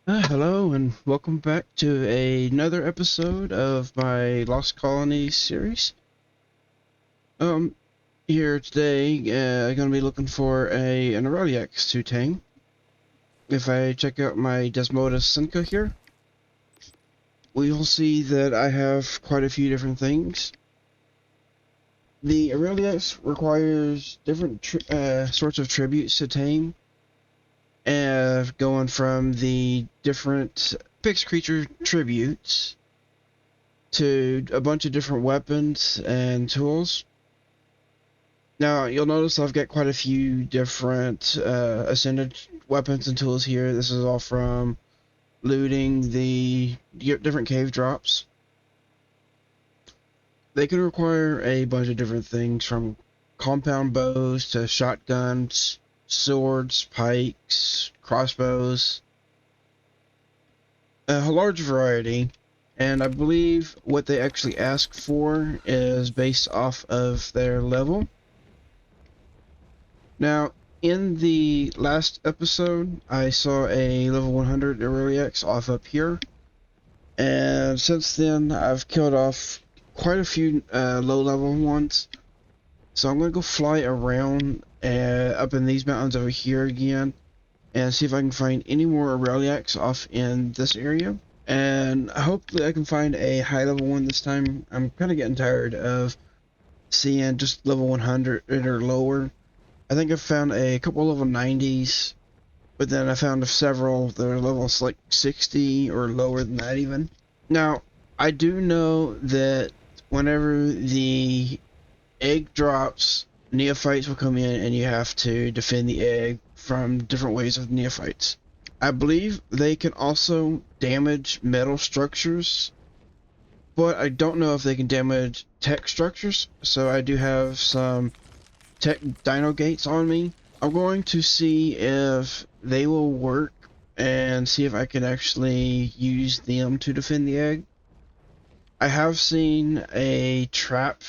Hello and welcome back to another episode of my Lost Colonies series. Um, Here today, I'm gonna be looking for an Aureliax to tame. If I check out my Desmodus Senka here, we will see that I have quite a few different things. The Aureliax requires different sorts of tributes to tame, going from the different fixed creature tributes to a bunch of different weapons and tools. Now, you'll notice I've got quite a few different ascended weapons and tools here. This is all from looting the different cave drops. They can require a bunch of different things, from compound bows to shotguns, swords, pikes, crossbows, a large variety. And I believe what they actually ask for is based off of their level. Now, in the last episode, I saw a level 100 Aureliax off up here, and since then, I've killed off quite a few low-level ones. So I'm gonna go fly around up in these mountains over here again, and see if I can find any more Aureliax off in this area. And hopefully I can find a high-level one this time. I'm kind of getting tired of seeing just level 100 or lower. I think I've found a couple level 90s, but then I found several that are levels like 60 or lower than that even. Now, I do know that whenever the egg drops, neophytes will come in and you have to defend the egg from different ways of neophytes. I believe they can also damage metal structures, but I don't know if they can damage tech structures, so I do have some tech dino gates on me. I'm going to see if they will work and see if I can actually use them to defend the egg. I have seen a trap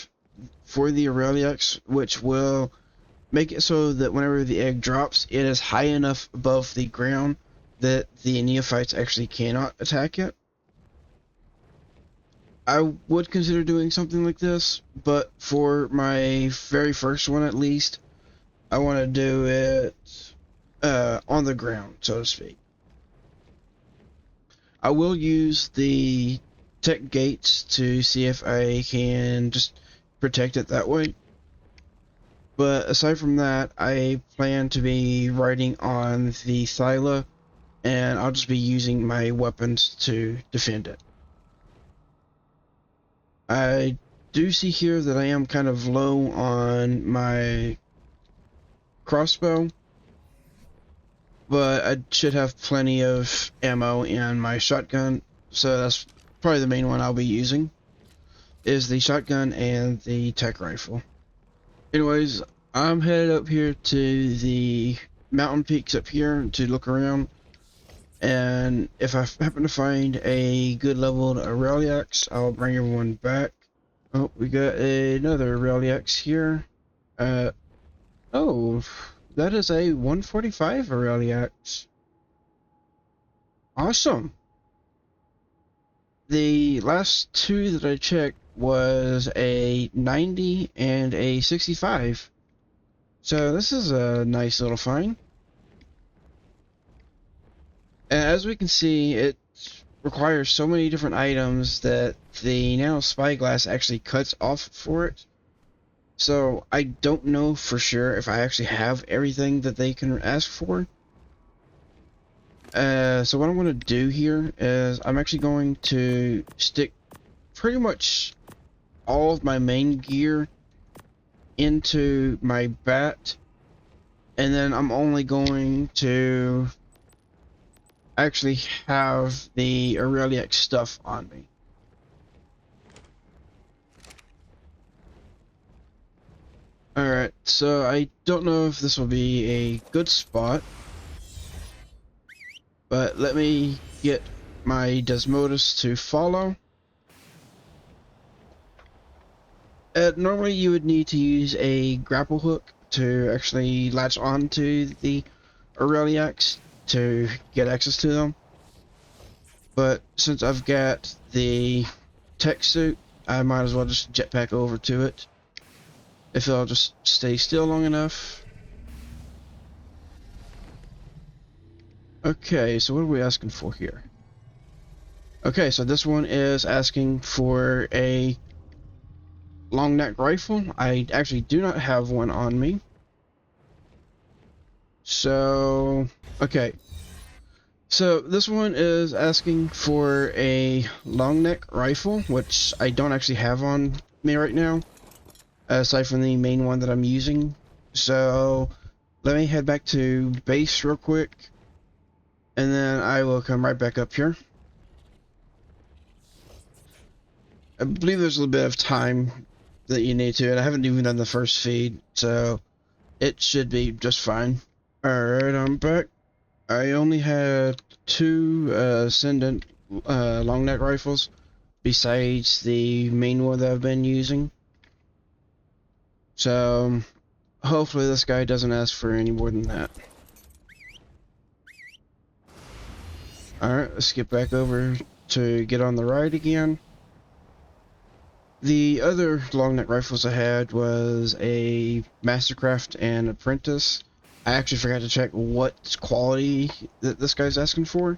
for the Aureliax which will make it so that whenever the egg drops, it is high enough above the ground that the neophytes actually cannot attack it. I would consider doing something like this, but for my very first one at least, I want to do it on the ground, so to speak. I will use the tech gates to see if I can just protect it that way. But aside from that, I plan to be riding on the Thyla, and I'll just be using my weapons to defend it. I do see here that I am kind of low on my crossbow, but I should have plenty of ammo in my shotgun, so that's probably the main one I'll be using, is the shotgun and the tech rifle. Anyways, I'm headed up here to the mountain peaks up here to look around, and if I happen to find a good leveled Aureliax, I'll bring everyone back. Oh, we got another Aureliax here. Oh, that is a 145 Aureliax. Awesome. The last two that I checked was a 90 and a 65. So this is a nice little find. And as we can see, it requires so many different items that the nano spyglass actually cuts off for it. So I don't know for sure if I actually have everything that they can ask for. So what I'm going to do here is I'm actually going to stick pretty much all of my main gear into my bat, and then I'm only going to actually have the Aureliax stuff on me. Alright, so I don't know if this will be a good spot, but let me get my Desmodus to follow. Normally you would need to use a grapple hook to actually latch onto the Aureliax to get access to them. But since I've got the tech suit, I might as well just jetpack over to it. If I'll just stay still long enough. Okay, so what are we asking for here? Okay, so this one is asking for a long neck rifle. I actually do not have one on me. So, okay. So this one is asking for a long neck rifle, which I don't actually have on me right now, aside from the main one that I'm using. So let me head back to base real quick, and then I will come right back up here. I believe there's a little bit of time that you need to, and I haven't even done the first feed, so it should be just fine. Alright, I'm back. I only had two Ascendant long neck rifles besides the main one that I've been using. So hopefully this guy doesn't ask for any more than that. Alright, let's get back over to get on the ride again. The other long neck rifles I had was a Mastercraft and Apprentice. I actually forgot to check what quality that this guy's asking for.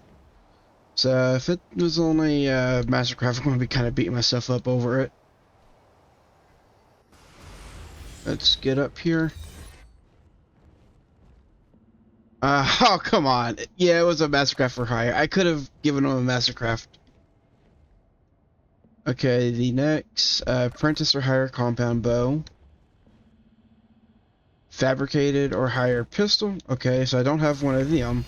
So if it was only Mastercraft, I'm going to be kind of beating myself up over it. Let's get up here. Oh, come on. Yeah, it was a Mastercraft for hire. I could have given him a Mastercraft. Okay, the next Apprentice or hire compound bow. Fabricated or hire pistol. Okay, so I don't have one of them.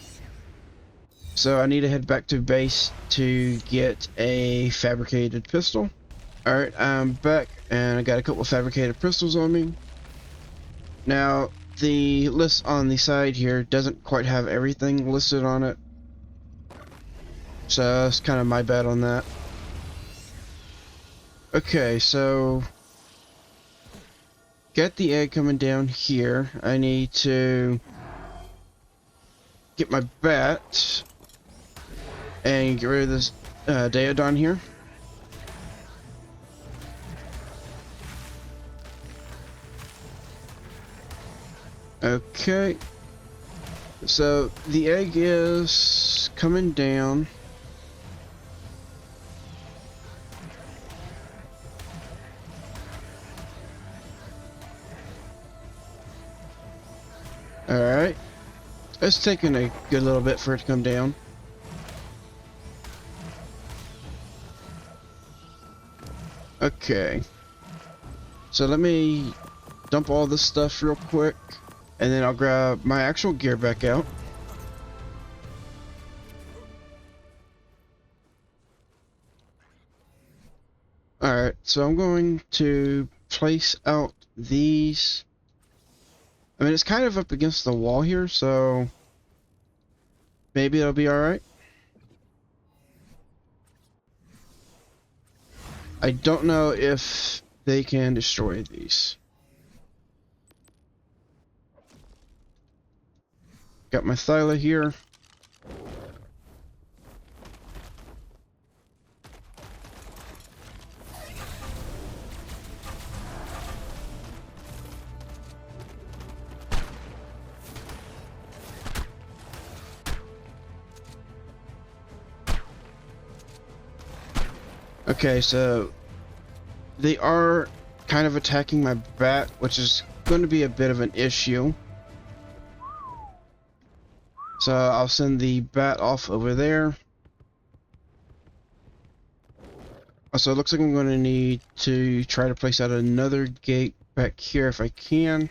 So I need to head back to base to get a fabricated pistol. Alright, I'm back and I got a couple of fabricated pistols on me. Now, the list on the side here doesn't quite have everything listed on it. So it's kind of my bad on that. Okay, so get the egg coming down here. I need to get my bat and get rid of this Daedon here. Okay, so the egg is coming down. Alright, it's taking a good little bit for it to come down. Okay, so let me dump all this stuff real quick, and then I'll grab my actual gear back out. Alright, so I'm going to place out these. I mean, it's kind of up against the wall here, so maybe it'll be alright. I don't know if they can destroy these. Got my Thyla here. Okay, so they are kind of attacking my bat, which is going to be a bit of an issue. So I'll send the bat off over there. Also, it looks like I'm going to need to try to place out another gate back here if I can.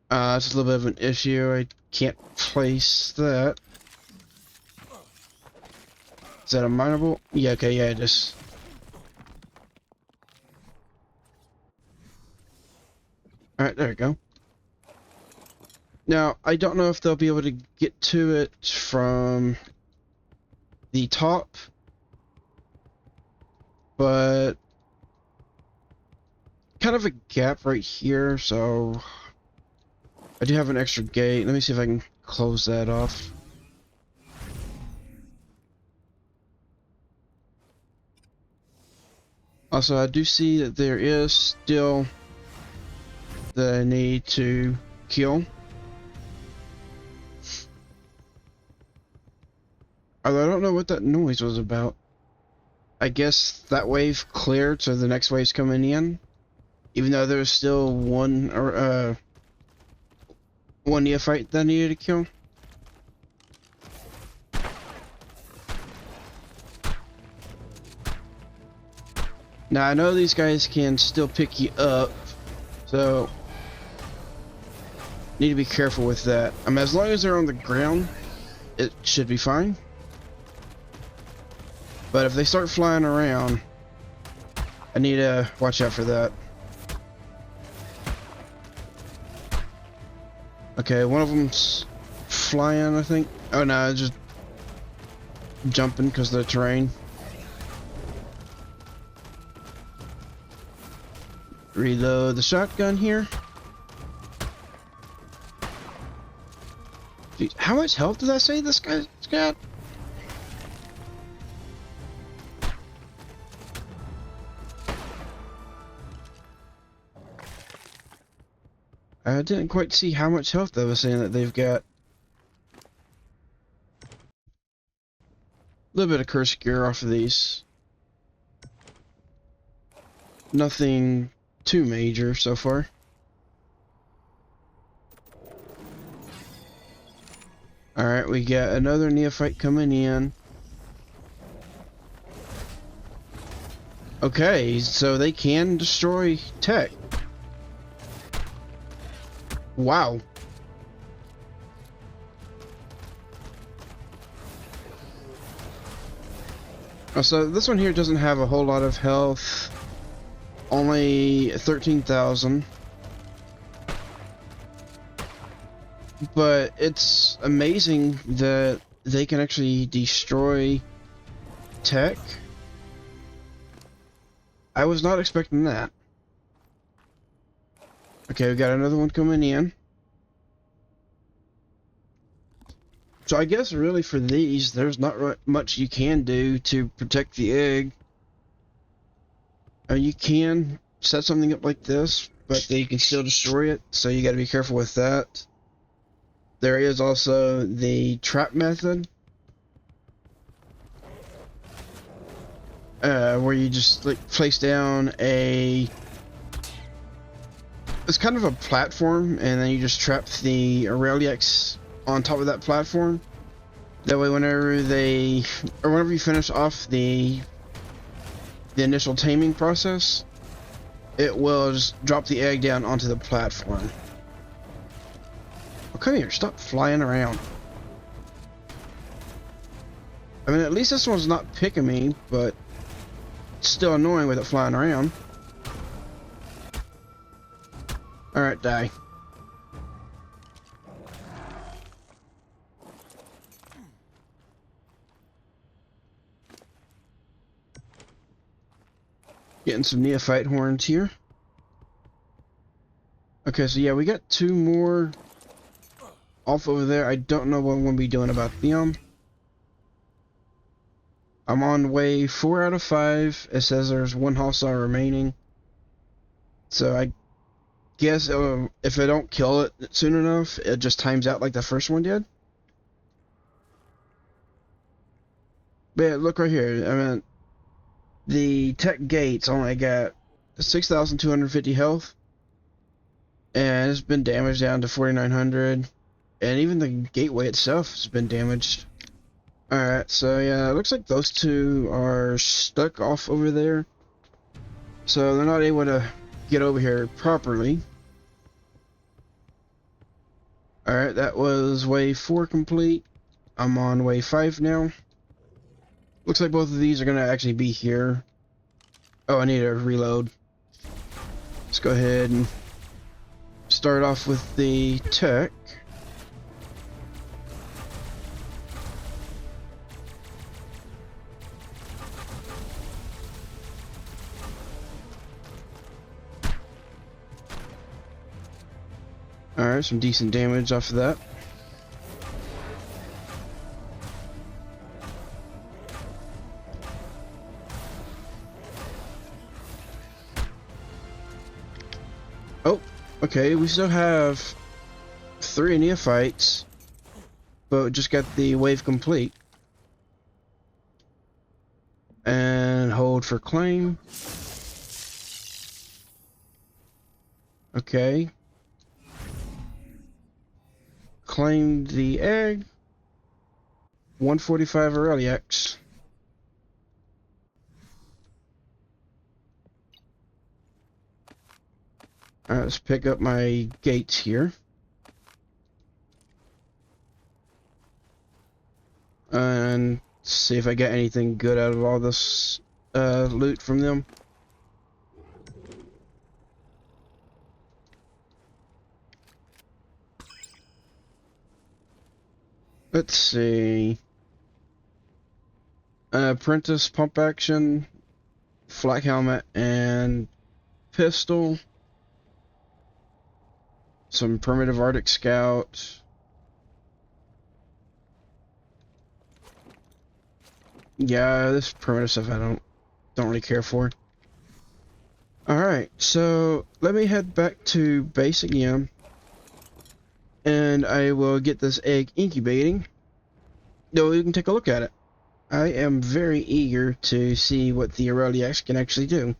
It's a little bit of an issue. I can't place that. Is that a mineable? Yeah, okay, yeah, it is. Alright, there we go. Now, I don't know if they'll be able to get to it from the top, but kind of a gap right here, so I do have an extra gate. Let me see if I can close that off. Also, I do see that there is still the need to kill. Although I don't know what that noise was about. I guess that wave cleared, so the next wave's coming in. Even though there's still one neophyte that I needed to kill. Now I know these guys can still pick you up, so need to be careful with that. I mean, as long as they're on the ground, it should be fine. But if they start flying around, I need to watch out for that. Okay, one of them's flying, I think. Oh no, it's just jumping because of the terrain. Reload the shotgun here. Jeez, how much health did I say this guy's got? I didn't quite see how much health I was saying that they've got. A little bit of curse gear off of these. Nothing too major so far. Alright, we got another neophyte coming in. Okay, so they can destroy tech. Wow. Oh, so this one here doesn't have a whole lot of health. Only 13,000. But it's amazing that they can actually destroy tech. I was not expecting that. Okay, we got another one coming in. So I guess really for these, there's not much you can do to protect the egg. You can set something up like this, but they can still destroy it, so you got to be careful with that. There is also the trap method, where you just like place down a... It's kind of a platform, and then you just trap the Aureliax on top of that platform. That way, whenever you finish off the initial taming process, it will just drop the egg down onto the platform. Oh, come here, stop flying around. I mean, at least this one's not picking me, but it's still annoying with it flying around. Alright, die. Getting some neophyte horns here. Okay, so yeah, we got two more off over there. I don't know what I'm going to be doing about them. I'm on wave 4 out of 5. It says there's one hostile remaining. So I guess if I don't kill it soon enough, it just times out like the first one did. But yeah, look right here. I mean, the tech gates only got 6,250 health. And it's been damaged down to 4,900. And even the gateway itself has been damaged. Alright, so yeah, it looks like those two are stuck off over there. So they're not able to get over here properly. Alright, that was wave 4 complete. I'm on wave 5 now. Looks like both of these are going to actually be here. Oh, I need to reload. Let's go ahead and start off with the tech. Alright, some decent damage off of that. Okay, we still have 3 neophytes, but just got the wave complete. And hold for claim. Okay. Claim the egg. 145 Aureliax. Alright, let's pick up my gates here. And see if I get anything good out of all this loot from them. Let's see. Apprentice, pump action, flak helmet, and pistol. Some primitive Arctic Scout. Yeah, this primitive stuff I don't really care for. Alright, so let me head back to base again. And I will get this egg incubating. No, you can take a look at it. I am very eager to see what the Aureliax can actually do.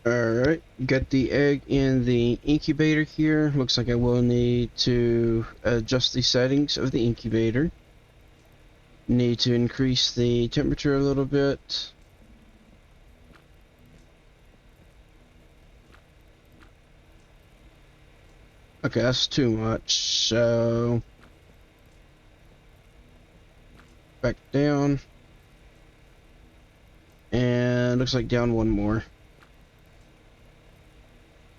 Alright, got the egg in the incubator here. Looks like I will need to adjust the settings of the incubator. Need to increase the temperature a little bit. Okay, that's too much, so back down. And looks like down one more.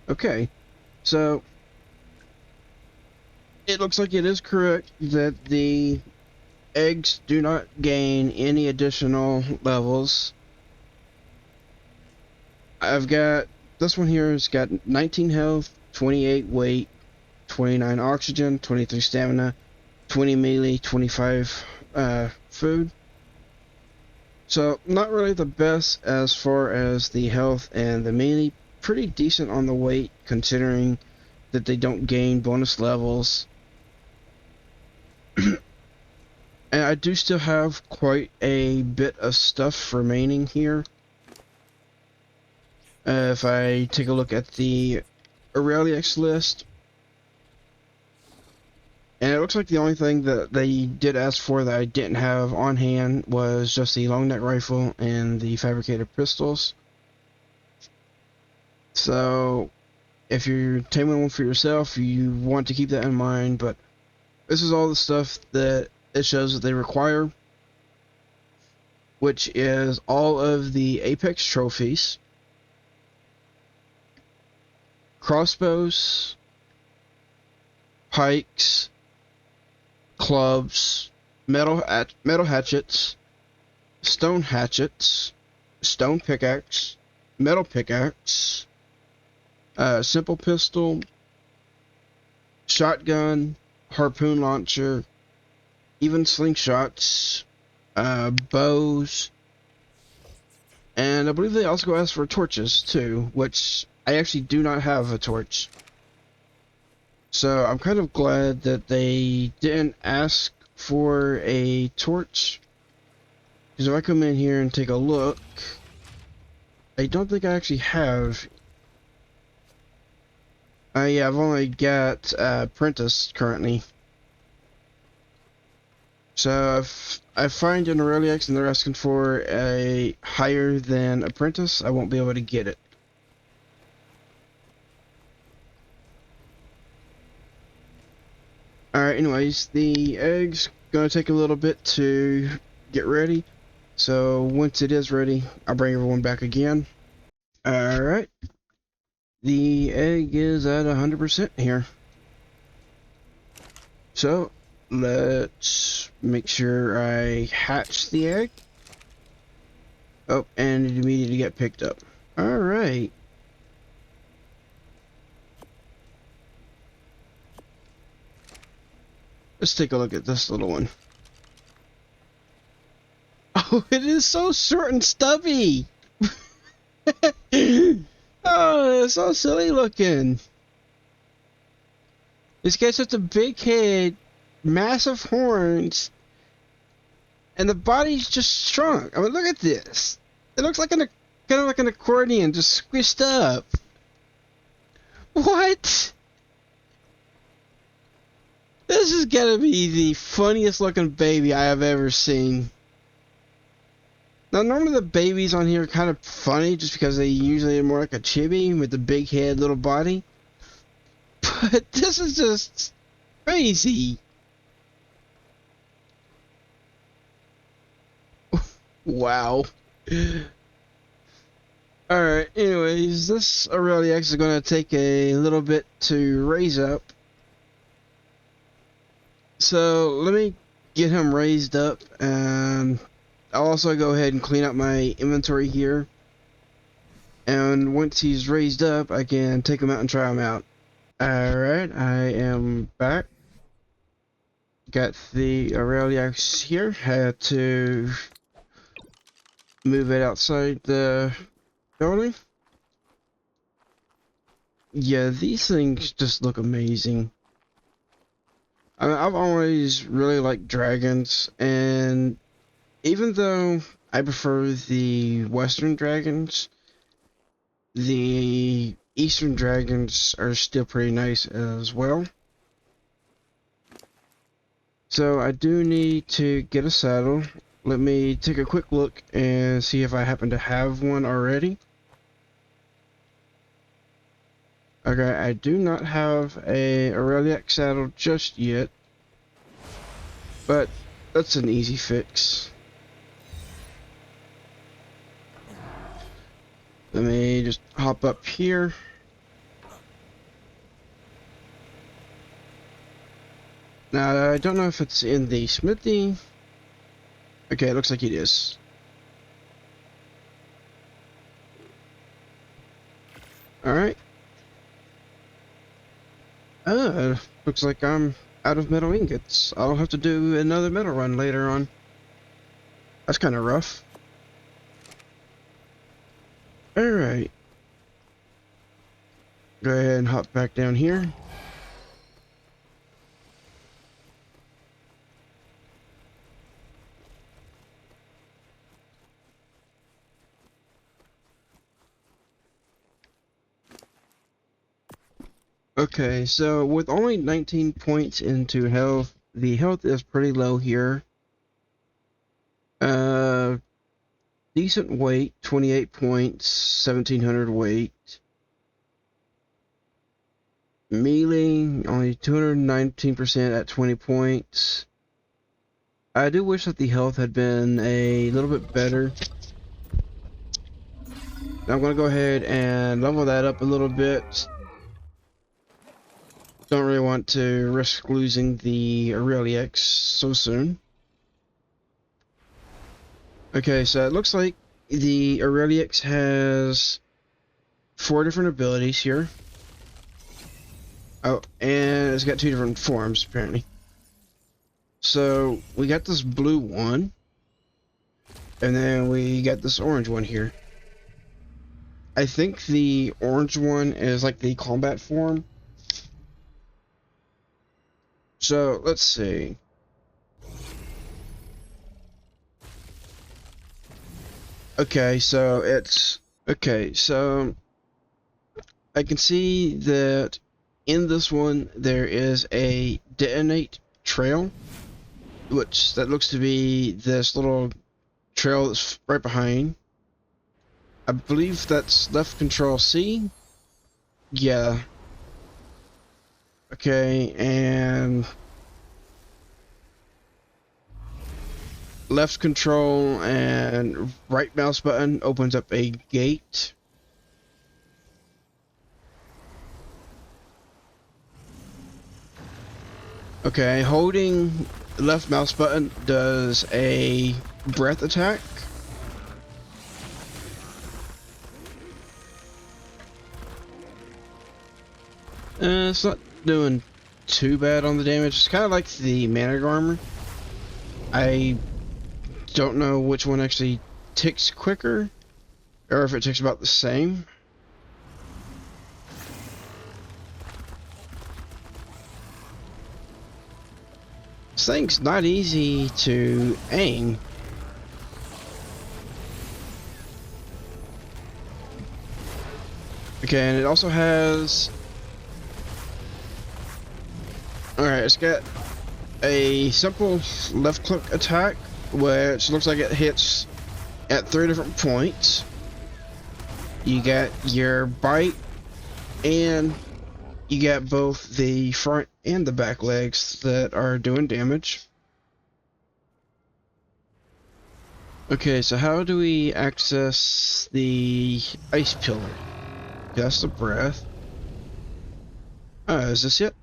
Okay, so it looks like it is correct that the eggs do not gain any additional levels. I've got this one here has got 19 health, 28 weight, 29 oxygen, 23 stamina, 20 melee, 25 food. So not really the best as far as the health and the melee. Pretty decent on the weight considering that they don't gain bonus levels. And I do still have quite a bit of stuff remaining here. If I take a look at the Aureliax list, and it looks like the only thing that they did ask for that I didn't have on hand was just the long neck rifle and the fabricated pistols. So if you're taming one for yourself, you want to keep that in mind, but this is all the stuff that it shows that they require, which is all of the Apex trophies, crossbows, pikes, clubs, metal hatchets, stone hatchets, stone pickaxe, metal pickaxe, simple pistol, shotgun, harpoon launcher, even slingshots, bows, and I believe they also asked for torches too, which I actually do not have a torch. So I'm kind of glad that they didn't ask for a torch, because if I come in here and take a look, I don't think I actually have. Yeah, I've only got Apprentice currently. So if I find an Aureliax and they're asking for a higher than Apprentice, I won't be able to get it. Alright, anyways, the egg's gonna take a little bit to get ready. So once it is ready, I'll bring everyone back again. Alright. The egg is at 100% here. So let's make sure I hatch the egg. Oh, and it immediately got picked up. Alright. Let's take a look at this little one. Oh, it is so short and stubby! Oh, it's so silly looking. This guy's such a big head, massive horns, and the body's just shrunk. I mean, look at this. It looks like kind of like an accordion, just squished up. What? This is gonna be the funniest looking baby I have ever seen. Now, normally the babies on here are kind of funny just because they usually are more like a chibi with the big head, little body. But this is just crazy. Wow. Alright, anyways, this Aureliax is going to take a little bit to raise up. So, let me get him raised up, and I'll also go ahead and clean up my inventory here. And once he's raised up, I can take him out and try him out. Alright, I am back. Got the Aureliax here. Had to move it outside the building. Yeah, these things just look amazing. I mean, I've always really liked dragons, and even though I prefer the Western dragons, the Eastern dragons are still pretty nice as well. So I do need to get a saddle. Let me take a quick look and see if I happen to have one already. Okay, I do not have a Aureliax saddle just yet, but that's an easy fix. Let me just hop up here. Now, I don't know if it's in the smithy. Okay, it looks like it is. Alright. Looks like I'm out of metal ingots. I'll have to do another metal run later on. That's kind of rough. Alright. Go ahead and hop back down here. Okay, so with only 19 points into health, the health is pretty low here. Decent weight, 28 points, 1700 weight. Melee, only 219% at 20 points. I do wish that the health had been a little bit better. I'm going to go ahead and level that up a little bit. Don't really want to risk losing the Aureliax so soon. Okay, so it looks like the Aureliax has 4 different abilities here. Oh, and it's got 2 different forms, apparently. So, we got this blue one, and then we got this orange one here. I think the orange one is like the combat form. So, let's see. Okay, so it's... Okay, so I can see that in this one there is a detonate trail, which that looks to be this little trail that's right behind. I believe that's left control C. Yeah. Okay, and left control and right mouse button opens up a gate. Okay, holding left mouse button does a breath attack. It's not doing too bad on the damage. It's kind of like the mana armor. I don't know which one actually ticks quicker, or if it ticks about the same. This thing's not easy to aim. Okay, and it also has... Alright, it's got a simple left click attack, which looks like it hits at 3 different points. You got your bite, and you got both the front and the back legs that are doing damage. Okay, so how do we access the ice pillar? That's the breath. Is this it?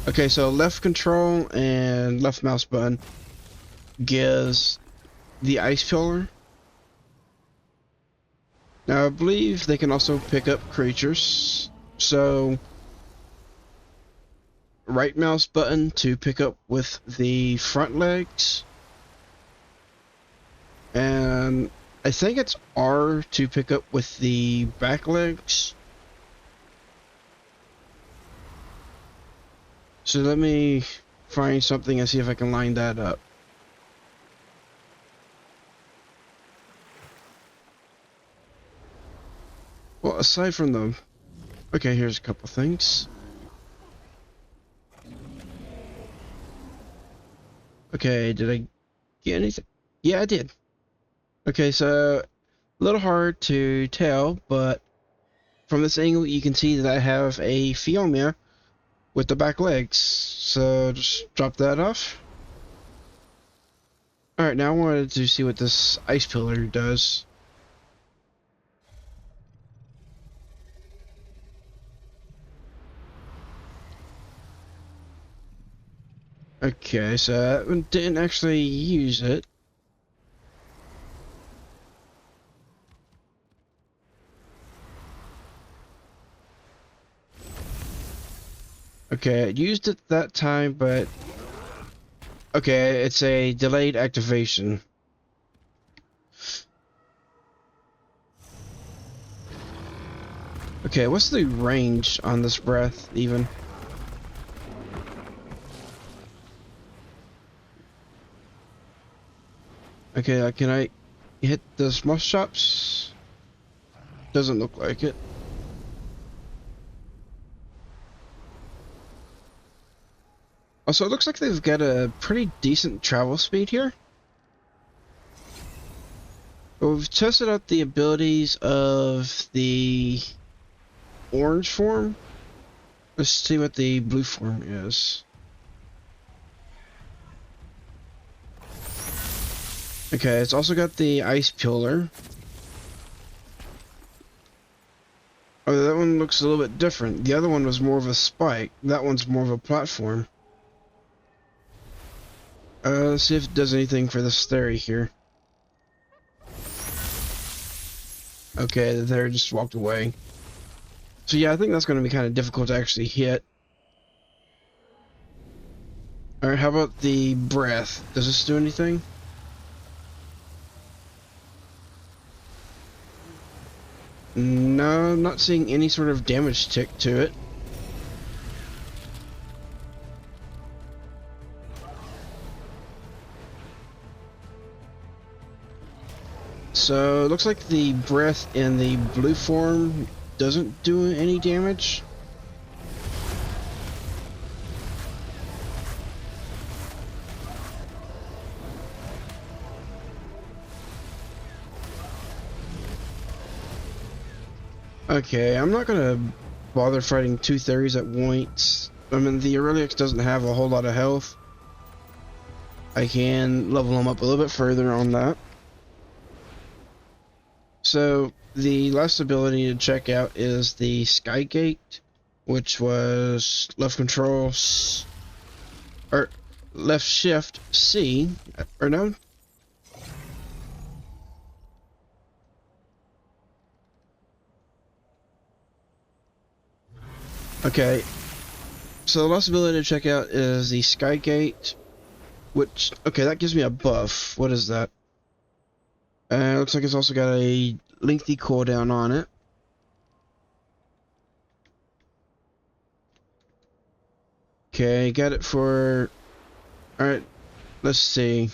Okay, so left control and left mouse button gives the ice pillar. Now I believe they can also pick up creatures. So right mouse button to pick up with the front legs. And I think it's R to pick up with the back legs. So let me find something and see if I can line that up. Well, aside from the... Okay, here's a couple things. Okay, did I get anything? Yeah, I did. Okay, so a little hard to tell, but from this angle you can see that I have a Fiomia with the back legs. So just drop that off. Alright, now I wanted to see what this ice pillar does. Okay, so that one didn't actually use it. Okay, it used it that time, but... Okay, it's a delayed activation. Okay, what's the range on this breath, even? Okay, can I hit the smush shops? Doesn't look like it. Also, it looks like they've got a pretty decent travel speed here. But we've tested out the abilities of the orange form. Let's see what the blue form is. Okay, it's also got the ice pillar. Oh, that one looks a little bit different. The other one was more of a spike. That one's more of a platform. Let's see if it does anything for this theory here. Okay, there just walked away. So yeah, I think that's going to be kind of difficult to actually hit. Alright, how about the breath? Does this do anything? No, I'm not seeing any sort of damage tick to it. So it looks like the breath in the blue form doesn't do any damage. Okay, I'm not gonna bother fighting two theories at once. I mean, the Aureliax doesn't have a whole lot of health. I can level him up a little bit further on that. So, the last ability to check out is the Sky Gate, which was left control, or left shift C, or no? Okay, so the last ability to check out is the Sky Gate, which, okay, that gives me a buff. What is that? Looks like it's also got a lengthy cooldown on it. Okay, got it for... Alright, let's see.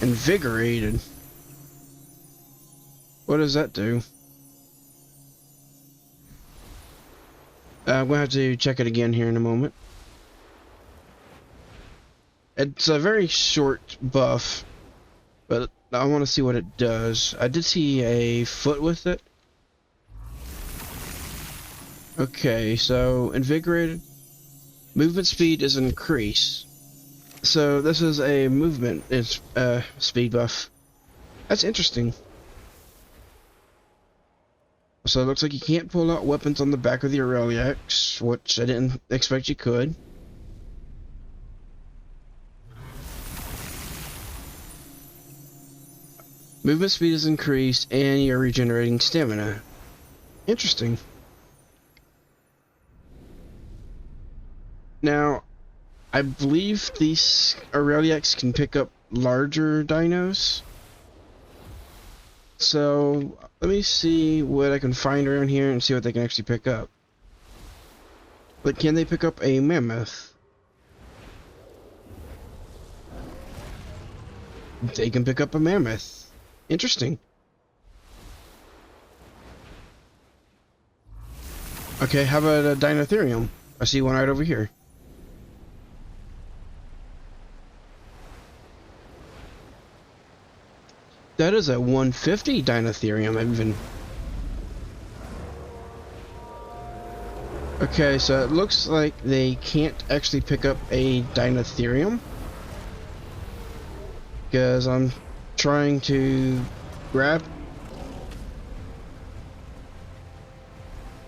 Invigorated. What does that do? I'm gonna have to check it again here in a moment. It's a very short buff, but I want to see what it does. I did see a foot with it. Okay, so invigorated. Movement speed is increased. So this is a movement speed buff. That's interesting. So it looks like you can't pull out weapons on the back of the Aureliax, which I didn't expect you could. Movement speed is increased, and you're regenerating stamina. Interesting. Now, I believe these Aureliax can pick up larger dinos. So, let me see what I can find around here and see what they can actually pick up. But can they pick up a mammoth? They can pick up a mammoth. Interesting. Okay, how about a Dinotherium? I see one right over here. That is a 150 Dinotherium, even. Okay, so it looks like they can't actually pick up a Dinotherium. Because I'm trying to grab.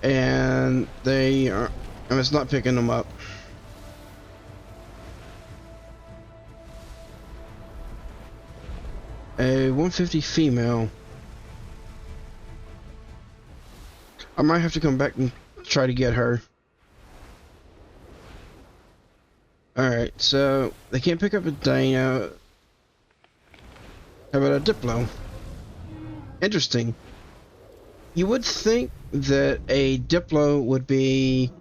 And they are... and it's not picking them up. A 150 female. I might have to come back and try to get her. Alright, so they can't pick up a dino. How about a Diplo? Interesting. You would think that a Diplo would be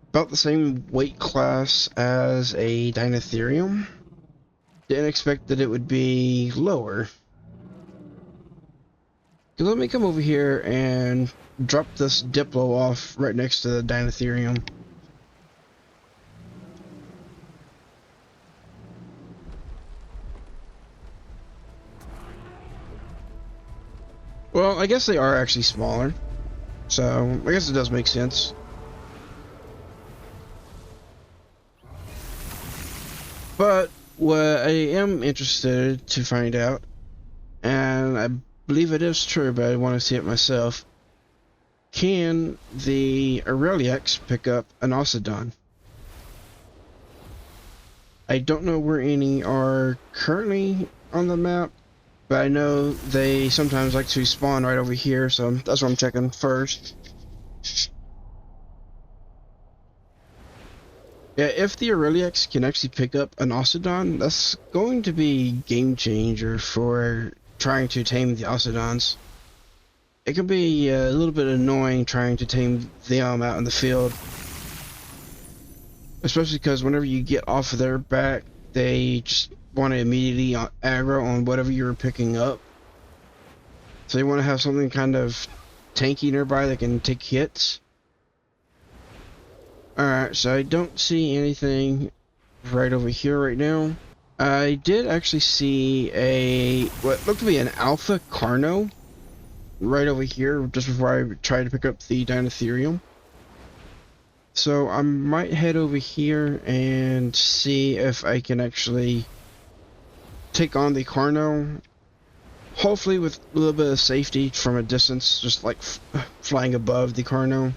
about the same weight class as a Dinotherium. Didn't expect that it would be lower. So let me come over here and drop this Diplo off right next to the Dinotherium. Well, I guess they are actually smaller. So, I guess it does make sense. But what I am interested to find out, and I believe it is true, but I want to see it myself. Can the Aureliax pick up an Ossodon? I don't know where any are currently on the map, but I know they sometimes like to spawn right over here, so that's what I'm checking first. Yeah, if the Aureliax can actually pick up an Ossodon, that's going to be a game changer for trying to tame the Ossodons. It can be a little bit annoying trying to tame them out in the field. Especially because whenever you get off of their back, they just want to immediately aggro on whatever you're picking up. So you want to have something kind of tanky nearby that can take hits. Alright, so I don't see anything right over here right now. I did actually see what looked to be an Alpha Carno right over here just before I tried to pick up the Dinotherium. So I might head over here and see if I can actually take on the Carno. Hopefully with a little bit of safety from a distance, just like flying above the Carno.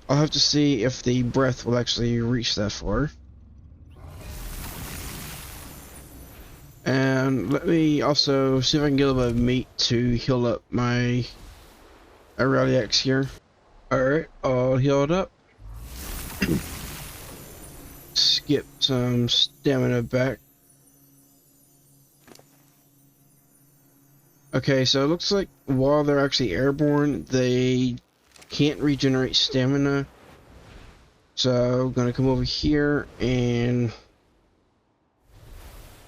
I'll have to see if the breath will actually reach that far. And let me also see if I can get a little bit of meat to heal up my Aureliax here. Alright, all healed up. Skip some stamina back. Okay, so it looks like while they're actually airborne, they can't regenerate stamina. So, gonna come over here and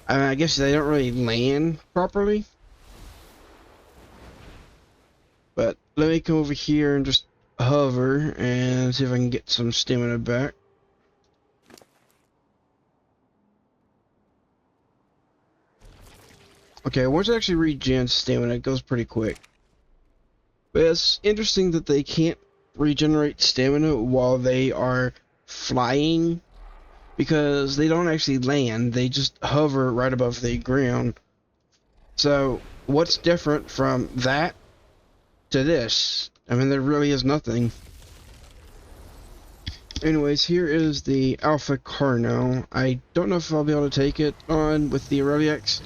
I guess they don't really land properly. But let me come over here and just hover and see if I can get some stamina back. Okay, once it actually regens stamina, it goes pretty quick. But it's interesting that they can't regenerate stamina while they are flying, because they don't actually land, they just hover right above the ground. So, what's different from that to this? I mean, there really is nothing. Anyways, here is the Alpha Carno. I don't know if I'll be able to take it on with the Aureliax.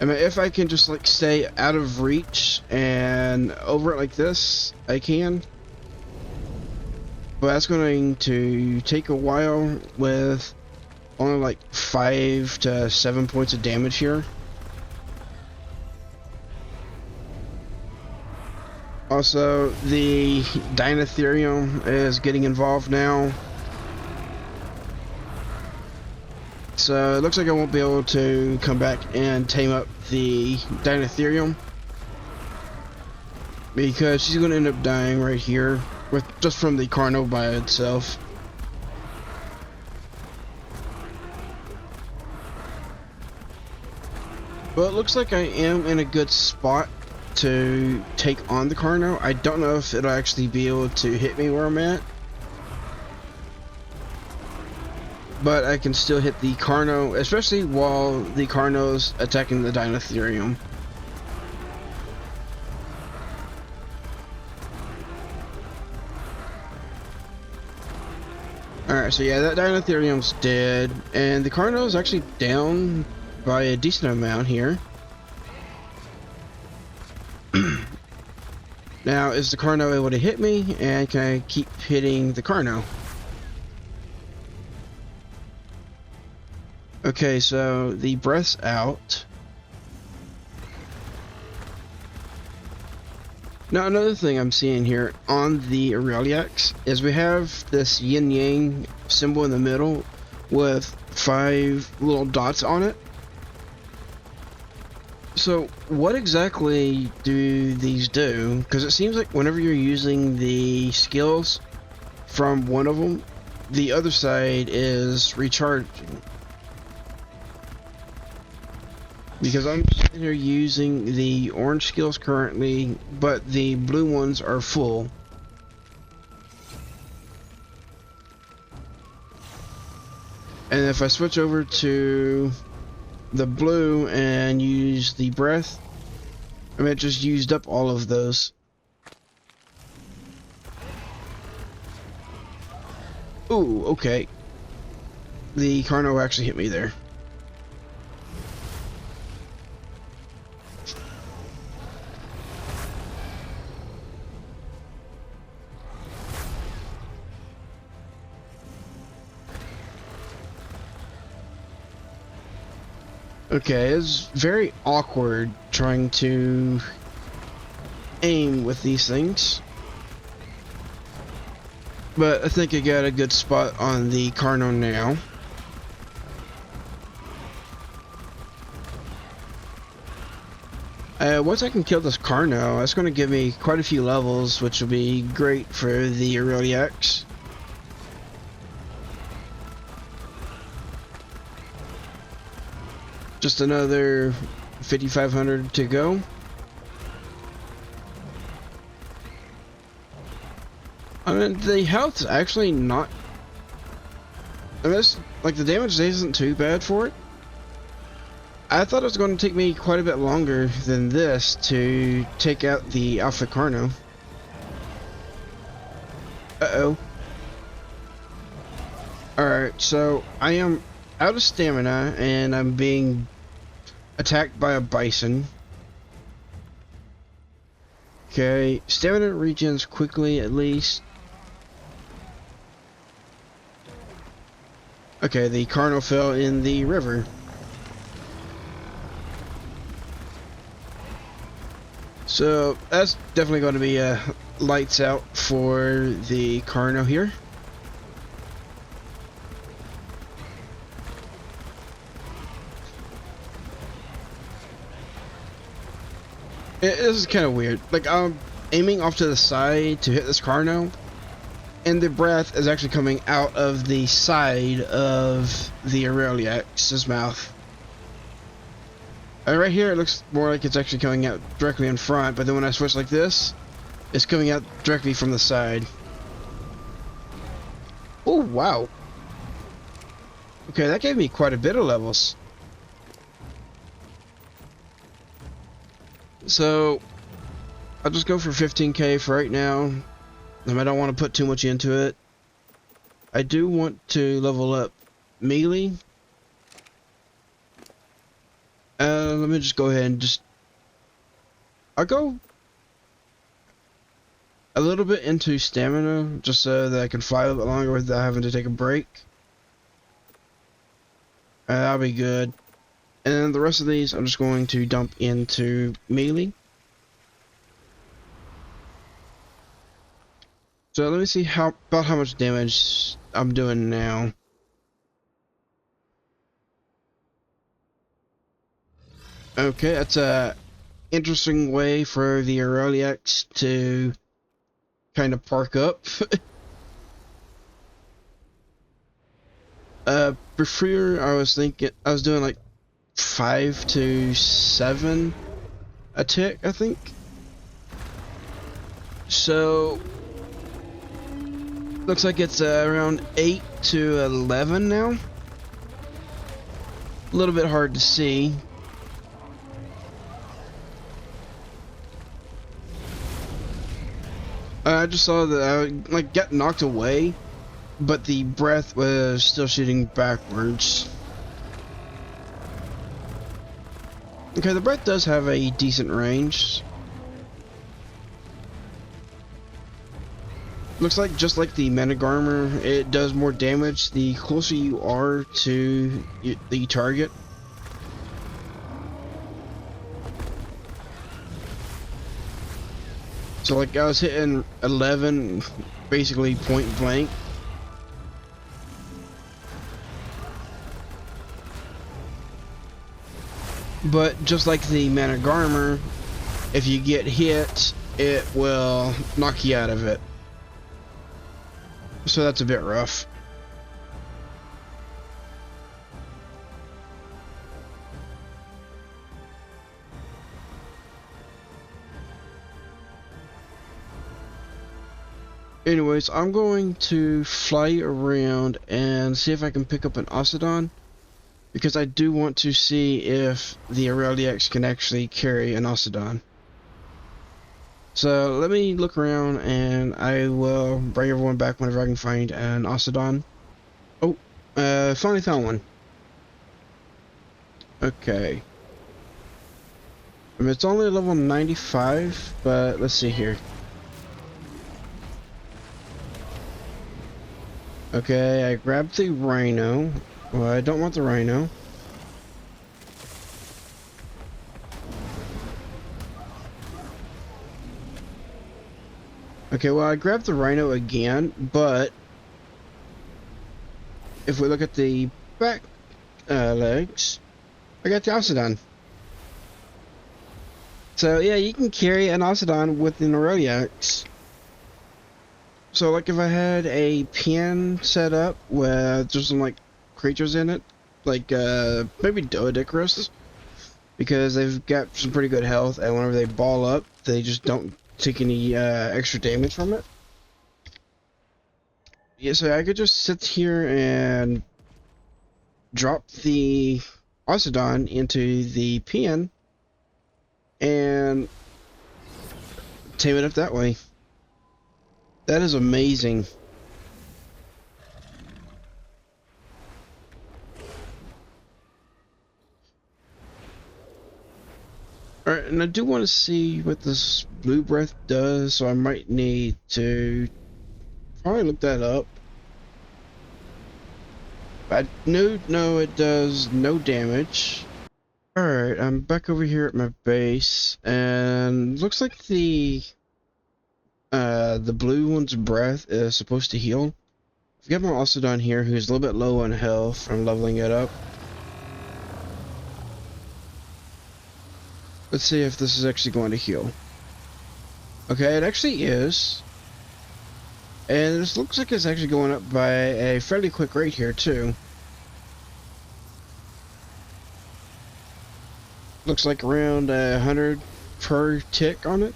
I mean, if I can just like stay out of reach and over it like this, I can. But that's going to take a while with only like 5 to 7 points of damage here. Also, the Dinotherium is getting involved now. So it looks like I won't be able to come back and tame up the Dinotherium, because she's going to end up dying right here with just from the Carno by itself. But it looks like I am in a good spot to take on the Carno. I don't know if it'll actually be able to hit me where I'm at, but I can still hit the Carno, especially while the Carno's attacking the Dinotherium. Alright, so yeah, that Dinotherium's dead, and the Carno's actually down by a decent amount here. Now, is the Carno able to hit me, and can I keep hitting the Carno? Okay, so the breath's out. Now, another thing I'm seeing here on the Aureliax is we have this yin-yang symbol in the middle with 5 little dots on it. So, what exactly do these do? Because it seems like whenever you're using the skills from one of them, the other side is recharging. Because I'm sitting here using the orange skills currently, but the blue ones are full. And if I switch over to the blue and use the breath, I mean, it just used up all of those. Ooh, okay. The Carno actually hit me there. Okay, it's very awkward trying to aim with these things. But I think I got a good spot on the Carno now. Once I can kill this Carno, that's going to give me quite a few levels, which will be great for the Aureliax. Just another 5,500 to go. I mean, the health's actually not... I mean, like, the damage isn't too bad for it. I thought it was going to take me quite a bit longer than this to take out the Alpha Carno. Uh-oh. Alright, so I am out of stamina, and I'm being attacked by a bison. Okay, stamina regens quickly at least. Okay, the Carno fell in the river. So that's definitely going to be lights out for the Carno here. This is kind of weird. Like, I'm aiming off to the side to hit this Carno, and the breath is actually coming out of the side of the Aureliax's mouth. Right here, it looks more like it's actually coming out directly in front, but then when I switch like this, it's coming out directly from the side. Oh, wow. Okay, that gave me quite a bit of levels. So, I'll just go for 15k for right now. I don't want to put too much into it. I do want to level up melee. Let me just go ahead and I'll go a little bit into stamina, just so that I can fly a little bit longer without having to take a break. That'll be good. And the rest of these, I'm just going to dump into melee. So let me see about how much damage I'm doing now. Okay, that's a interesting way for the Aureliax to kind of park up. Before I was doing like 5 to 7 a tick, I think. So looks like it's around 8 to 11 now. A little bit hard to see. I just saw that I like got knocked away, but the breath was still shooting backwards. Okay, the breath does have a decent range. Looks like just like the Managarmer, it does more damage the closer you are to the target. So like I was hitting 11 basically point blank. But just like the Managarmer, if you get hit, it will knock you out of it. So that's a bit rough. Anyways, I'm going to fly around and see if I can pick up an Octodon, because I do want to see if the Aureliax can actually carry an Octodon. So let me look around and I will bring everyone back whenever I can find an Octodon. Oh, finally found one. Okay. I mean, it's only level 95, but let's see here. Okay, I grabbed the Rhino. Well, I don't want the Rhino. Okay, well, I grabbed the Rhino again, but if we look at the back legs, I got the Octodon. So yeah, you can carry an Octodon with an Aureliax. So like if I had a pen set up where there's some like creatures in it, like maybe Doedicarus, because they've got some pretty good health, and whenever they ball up, they just don't take any extra damage from it. Yeah, so I could just sit here and drop the Octodon into the pen and tame it up that way. That is amazing. Alright, and I do want to see what this blue breath does, so I might need to probably look that up. I no, it does no damage. Alright, I'm back over here at my base, and looks like the blue one's breath is supposed to heal. I've got my Osodon here who's a little bit low on health from leveling it up. Let's see if this is actually going to heal. Okay, it actually is. And this looks like it's actually going up by a fairly quick rate here too. Looks like around 100 per tick on it.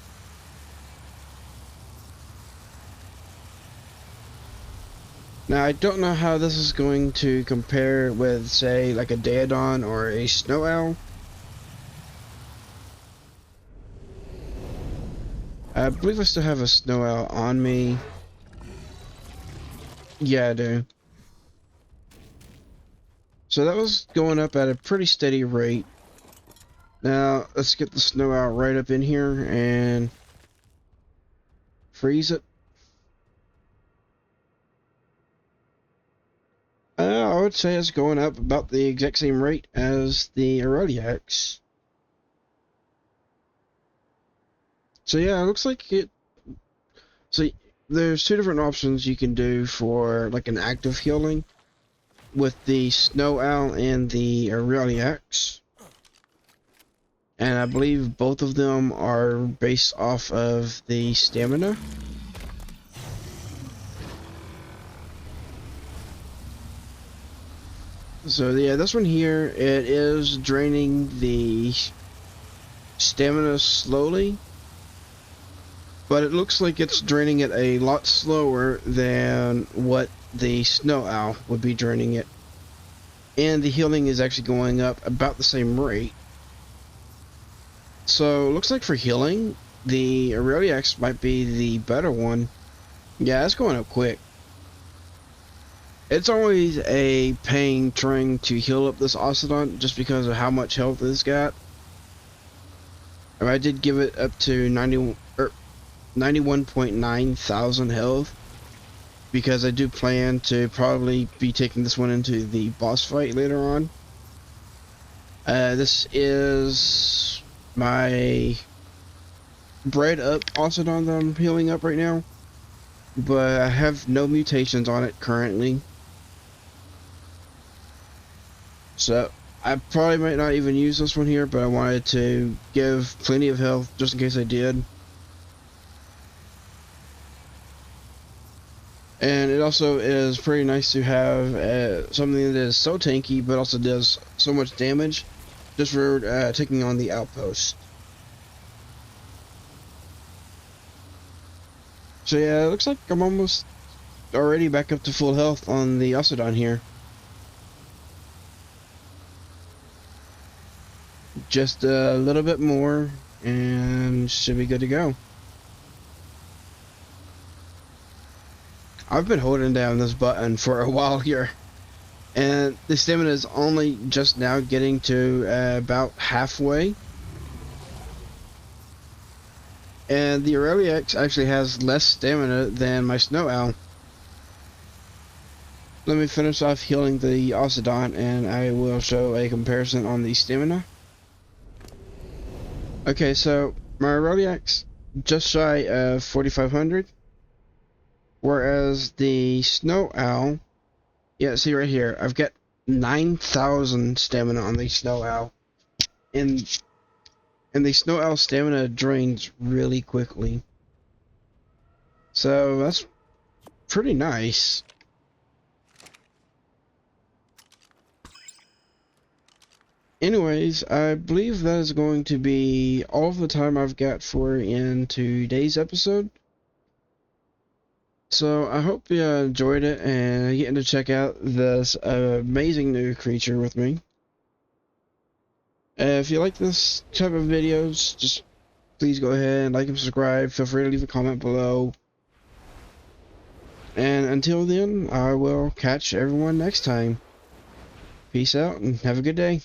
Now I don't know how this is going to compare with, say, like a Daedon or a Snow Owl. I believe I still have a Snow Owl on me. Yeah, I do. So that was going up at a pretty steady rate. Now, let's get the Snow Owl right up in here and freeze it. I would say it's going up about the exact same rate as the Aureliax. So yeah, it looks like it. So there's two different options you can do for like an active healing with the Snow Owl and the Aureliax. And I believe both of them are based off of the stamina. So yeah, this one here, it is draining the stamina slowly, but it looks like it's draining it a lot slower than what the Snow Owl would be draining it. And the healing is actually going up about the same rate. So looks like for healing, the Aureliax might be the better one. Yeah, it's going up quick. It's always a pain trying to heal up this Osodon just because of how much health it's got. I did give it up to 91.9 thousand health because I do plan to probably be taking this one into the boss fight later on. This is my bred up Osodon that I'm healing up right now, but I have no mutations on it currently. So I probably might not even use this one here, but I wanted to give plenty of health just in case I did. And it also is pretty nice to have something that is so tanky but also does so much damage just for taking on the outpost. So yeah, it looks like I'm almost already back up to full health on the Osodon here. Just a little bit more and should be good to go. I've been holding down this button for a while here, and the stamina is only just now getting to about halfway. And the Aureliax actually has less stamina than my Snow Owl. Let me finish off healing the Osodon and I will show a comparison on the stamina. Okay, so my Aureliax just shy of 4,500, whereas the Snow Owl, yeah, see right here, I've got 9,000 stamina on the Snow Owl, and the Snow Owl stamina drains really quickly, so that's pretty nice. Anyways, I believe that is going to be all of the time I've got for in today's episode. So I hope you enjoyed it and getting to check out this amazing new creature with me. If you like this type of videos, just please go ahead and like and subscribe. Feel free to leave a comment below. And until then, I will catch everyone next time. Peace out and have a good day.